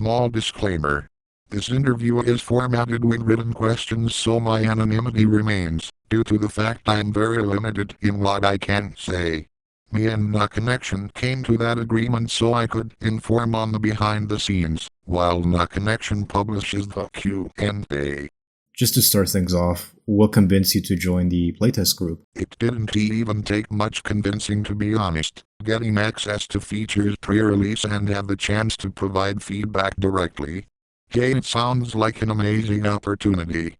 Small disclaimer. This interview is formatted with written questions, so my anonymity remains, due to the fact I am very limited in what I can say. Me and the Connection came to that agreement so I could inform on the behind the scenes, while the Connection publishes the Q&A. Just to start things off, what convinced you to join the playtest group? It didn't even take much convincing, to be honest. Getting access to features pre-release and have the chance to provide feedback directly. It sounds like an amazing opportunity.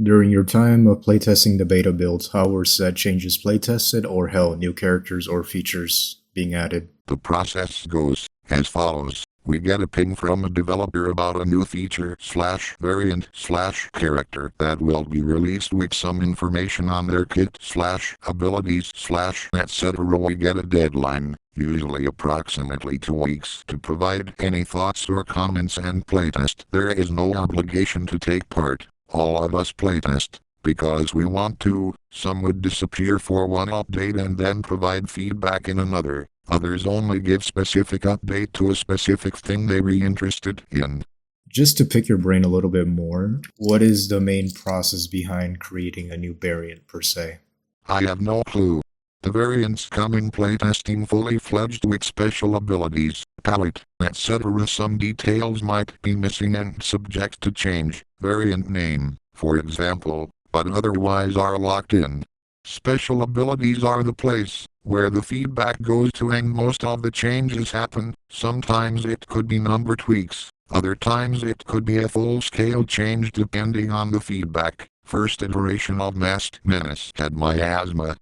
During your time of playtesting the beta builds, how were said changes playtested, or hell, new characters or features being added? The process goes as follows. We get a ping from a developer about a new feature / variant / character that will be released with some information on their kit / abilities / etc. We get a deadline, usually approximately 2 weeks, to provide any thoughts or comments and playtest. There is no obligation to take part. All of us playtest because we want to. Some would disappear for one update and then provide feedback in another. Others only give specific update to a specific thing they were interested in. Just to pick your brain a little bit more, what is the main process behind creating a new variant per se? I have no clue. The variants come in playtesting fully fledged with special abilities, palette, etc. Some details might be missing and subject to change, variant name, for example, but otherwise are locked in. Special abilities are the place where the feedback goes to and most of the changes happen. Sometimes it could be number tweaks, other times it could be a full-scale change depending on the feedback. First iteration of Masked Menace had miasma.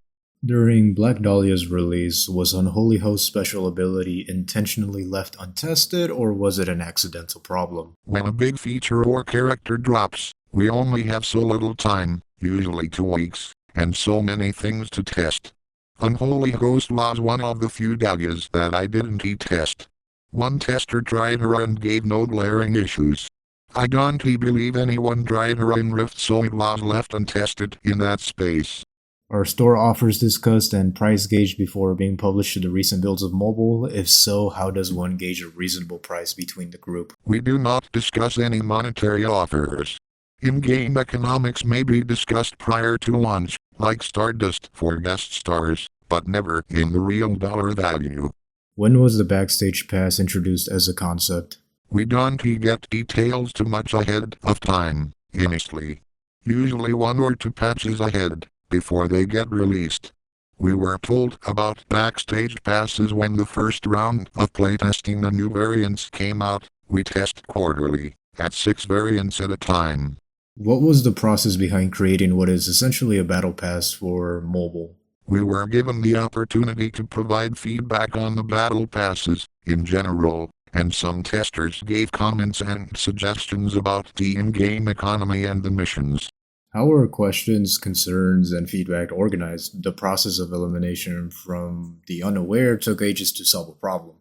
During Black Dahlia's release, was Unholy Host special ability intentionally left untested, or was it an accidental problem? When a big feature or character drops, we only have so little time, usually 2 weeks, and so many things to test. Unholy Ghost was one of the few dahlias that I didn't test. One tester tried her and gave no glaring issues. I don't believe anyone tried her in Rift, so it was left untested in that space. Are store offers discussed and price gauged before being published to the recent builds of mobile? If so, how does one gauge a reasonable price between the group? We do not discuss any monetary offers. In-game economics may be discussed prior to launch, like Stardust for guest stars, but never in the real dollar value. When was the Backstage Pass introduced as a concept? We don't get details too much ahead of time, honestly. Usually 1 or 2 patches ahead, before they get released. We were told about Backstage Passes when the first round of playtesting the new variants came out. We test quarterly, at 6 variants at a time. What was the process behind creating what is essentially a battle pass for mobile? We were given the opportunity to provide feedback on the battle passes, in general, and some testers gave comments and suggestions about the in-game economy and the missions. How were questions, concerns, and feedback organized? The process of elimination from the unaware took ages to solve a problem.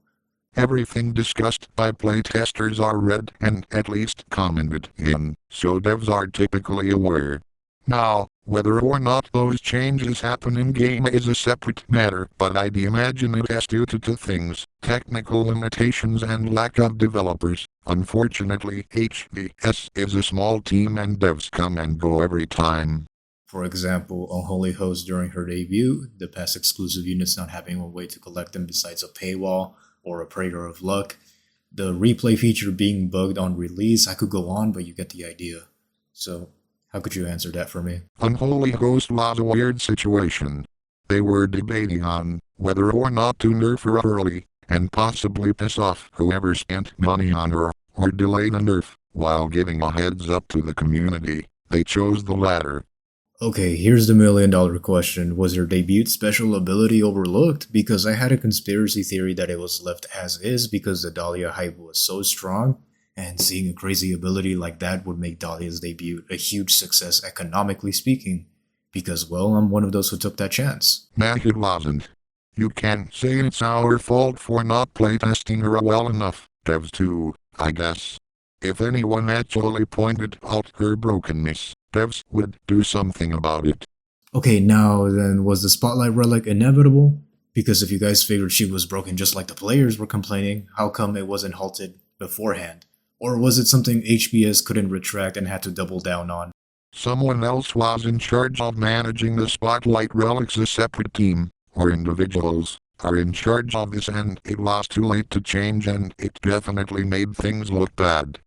Everything discussed by playtesters are read and at least commented in, so devs are typically aware. Now, whether or not those changes happen in-game is a separate matter, but I'd imagine it has due to 2 things, technical limitations and lack of developers. Unfortunately, HBS is a small team and devs come and go every time. For example, Unholy Host during her debut, the past exclusive units not having a way to collect them besides a paywall, or a Praetor of Luck, the replay feature being bugged on release. I could go on, but you get the idea. So, how could you answer that for me? Unholy Ghost was a weird situation. They were debating on whether or not to nerf her early, and possibly piss off whoever spent money on her, or delay the nerf, while giving a heads up to the community. They chose the latter. Okay, here's the $1 million question. Was her debut special ability overlooked? Because I had a conspiracy theory that it was left as is because the Dahlia hype was so strong, and seeing a crazy ability like that would make Dahlia's debut a huge success economically speaking. Because, well, I'm one of those who took that chance. Nah, it wasn't. You can't say it's our fault for not playtesting her well enough. Devs too, I guess. If anyone actually pointed out her brokenness, devs would do something about it. Okay, now then, was the Spotlight Relic inevitable? Because if you guys figured she was broken just like the players were complaining, how come it wasn't halted beforehand? Or was it something HBS couldn't retract and had to double down on? Someone else was in charge of managing the Spotlight relics. A separate team, or individuals, are in charge of this, and it was too late to change, and it definitely made things look bad.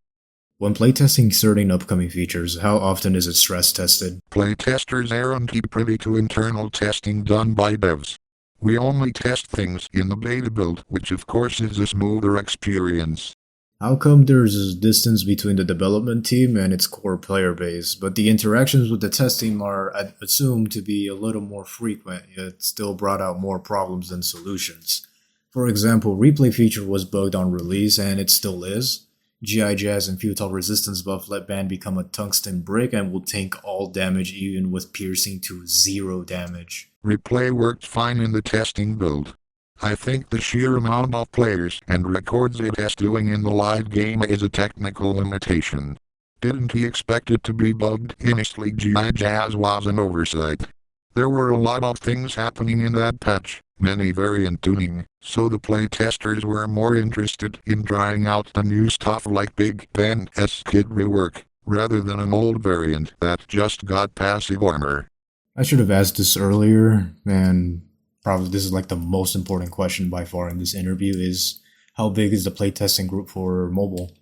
When playtesting certain upcoming features, how often is it stress tested? Playtesters aren't privy to internal testing done by devs. We only test things in the beta build, which of course is a smoother experience. How come there's a distance between the development team and its core player base, but the interactions with the test team are assumed to be a little more frequent, yet still brought out more problems than solutions? For example, replay feature was bugged on release and it still is. GI Jazz and Futile Resistance buff let Band become a tungsten brick and will tank all damage even with piercing to 0 damage. Replay worked fine in the testing build. I think the sheer amount of players and records it is doing in the live game is a technical limitation. Didn't he expect it to be bugged? Honestly, GI Jazz was an oversight. There were a lot of things happening in that patch, many variant tuning, so the playtesters were more interested in trying out the new stuff like Big Ben's kid rework, rather than an old variant that just got passive armor. I should have asked this earlier, and probably this is like the most important question by far in this interview is how big is the playtesting group for mobile?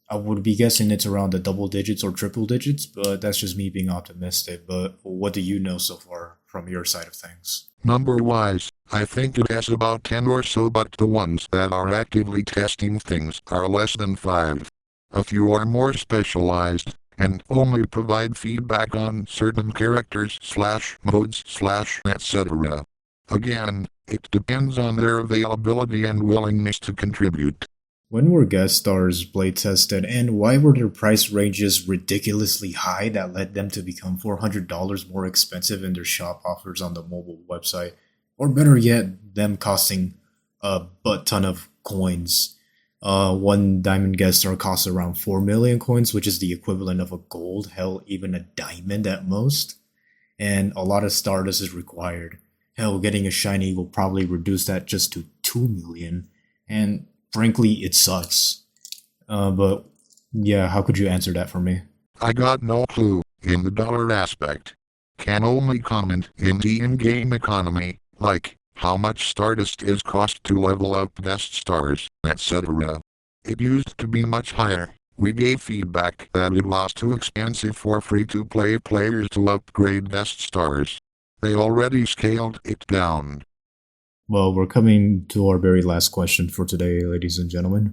I would be guessing it's around the double digits or triple digits, but that's just me being optimistic. But what do you know so far from your side of things? Number-wise, I think it has about 10 or so, but the ones that are actively testing things are less than 5. A few are more specialized, and only provide feedback on certain characters / modes / etc. Again, it depends on their availability and willingness to contribute. When were guest stars playtested, and why were their price ranges ridiculously high that led them to become $400 more expensive in their shop offers on the mobile website? Or better yet, them costing a butt ton of coins. One diamond guest star costs around 4 million coins, which is the equivalent of a gold, hell, even a diamond at most. And a lot of stardust is required. Hell, getting a shiny will probably reduce that just to 2 million. And frankly, it sucks. But yeah, how could you answer that for me? I got no clue in the dollar aspect. Can only comment in the in-game economy, like how much stardust is cost to level up guest stars, etc. It used to be much higher. We gave feedback that it was too expensive for free-to-play players to upgrade guest stars. They already scaled it down. Well, we're coming to our very last question for today, ladies and gentlemen.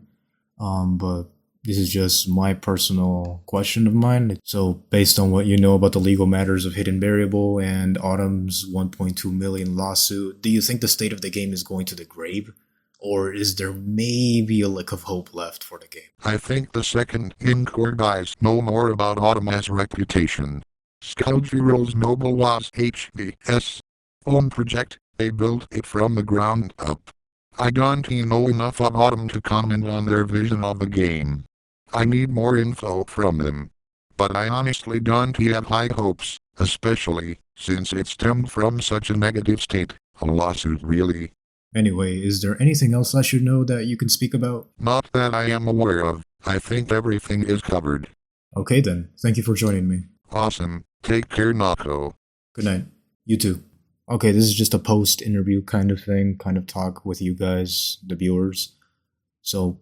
But this is just my personal question of mine. So, based on what you know about the legal matters of Hidden Variable and Autumn's 1.2 million lawsuit, do you think the state of the game is going to the grave? Or is there maybe a lick of hope left for the game? I think the Second Encore guys know more about Autumn's reputation. Skullgirls Mobile was HBS' own project. They built it from the ground up. I don't know enough of Autumn to comment on their vision of the game. I need more info from them. But I honestly don't have high hopes, especially since it stemmed from such a negative state. A lawsuit, really. Anyway, is there anything else I should know that you can speak about? Not that I am aware of. I think everything is covered. Okay then, thank you for joining me. Awesome. Take care, Nako. Good night. You too. Okay, this is just a post-interview kind of thing, kind of talk with you guys, the viewers. So,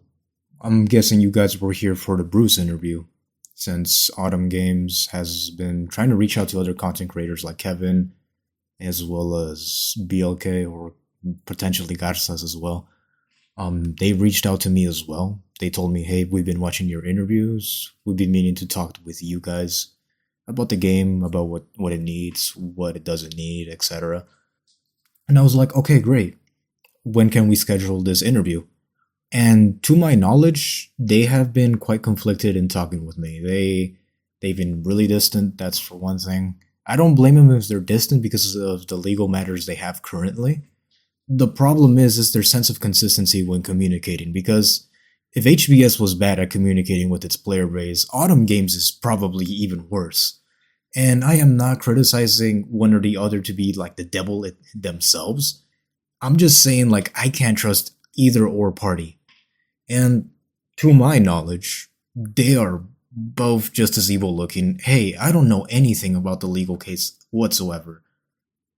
I'm guessing you guys were here for the Bruce interview, since Autumn Games has been trying to reach out to other content creators like Kevin, as well as BLK, or potentially Garzas as well. They reached out to me as well. They told me, hey, we've been watching your interviews. We've been meaning to talk with you guys about the game, about what it needs, what it doesn't need, etc. And I was like, okay, great. When can we schedule this interview? And to my knowledge, they have been quite conflicted in talking with me. They've been really distant, that's for one thing. I don't blame them if they're distant because of the legal matters they have currently. The problem is their sense of consistency when communicating, because if HBS was bad at communicating with its player base, Autumn Games is probably even worse. And I am not criticizing one or the other to be like the devil themselves. I'm just saying, like, I can't trust either or party. And to my knowledge, they are both just as evil looking. Hey, I don't know anything about the legal case whatsoever,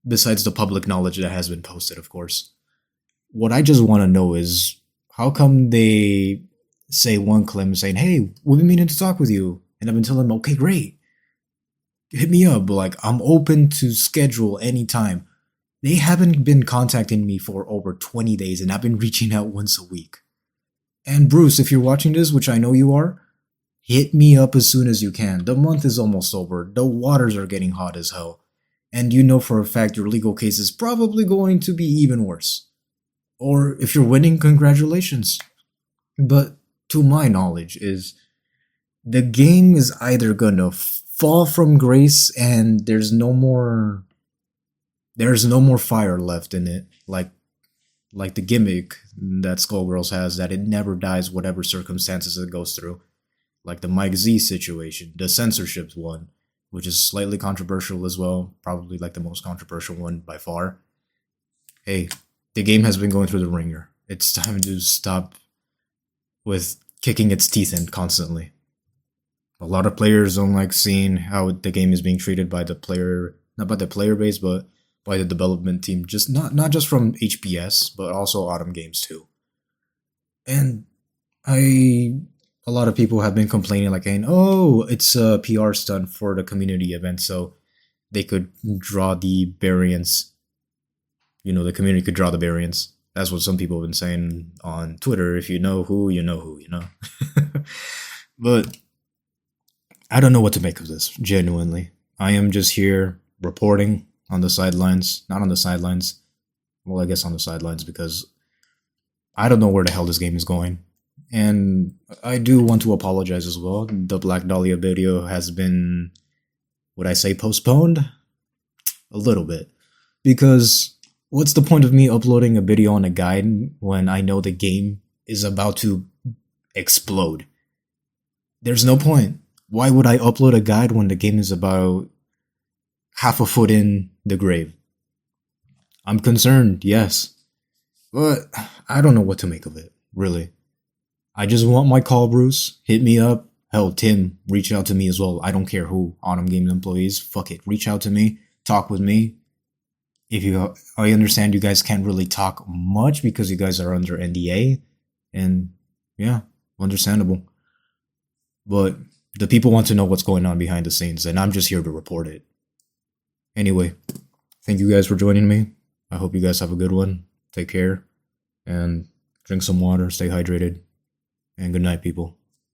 besides the public knowledge that has been posted, of course. What I just want to know is how come they say one claim saying, hey, we've been meaning to talk with you. And I've been telling them, okay, great. Hit me up. Like, I'm open to schedule anytime. They haven't been contacting me for over 20 days, and I've been reaching out once a week. And Bruce, if you're watching this, which I know you are, hit me up as soon as you can. The month is almost over. The waters are getting hot as hell. And you know for a fact your legal case is probably going to be even worse. Or if you're winning, congratulations. But to my knowledge is the game is either gonna fall from grace and there's no more fire left in it, like the gimmick that Skullgirls has, that it never dies whatever circumstances it goes through. Like the Mike Z situation, the censorship one, which is slightly controversial as well, probably like the most controversial one by far. Hey, the game has been going through the ringer. It's time to stop with kicking its teeth in constantly. A lot of players don't like seeing how the game is being treated by the player, not by the player base, but by the development team. Just not just from HPS, but also Autumn Games too. And a lot of people have been complaining, like, oh, it's a PR stunt for the community event, so they could draw the variants. You know, the community could draw the variants. That's what some people have been saying on Twitter. If you know who, you know who, you know. But I don't know what to make of this, genuinely. I am just here reporting on the sidelines. Not on the sidelines. Well, I guess on the sidelines, because I don't know where the hell this game is going. And I do want to apologize as well. The Black Dahlia video has been, would I say postponed? A little bit. Because what's the point of me uploading a video on a guide when I know the game is about to explode? There's no point. Why would I upload a guide when the game is about half a foot in the grave? I'm concerned, yes. But I don't know what to make of it, really. I just want my call, Bruce. Hit me up. Hell, Tim, reach out to me as well. I don't care who. Autumn Games employees, fuck it. Reach out to me. Talk with me. I understand you guys can't really talk much because you guys are under NDA. And yeah, understandable. But the people want to know what's going on behind the scenes, and I'm just here to report it. Anyway, thank you guys for joining me. I hope you guys have a good one. Take care. And drink some water. Stay hydrated. And good night, people.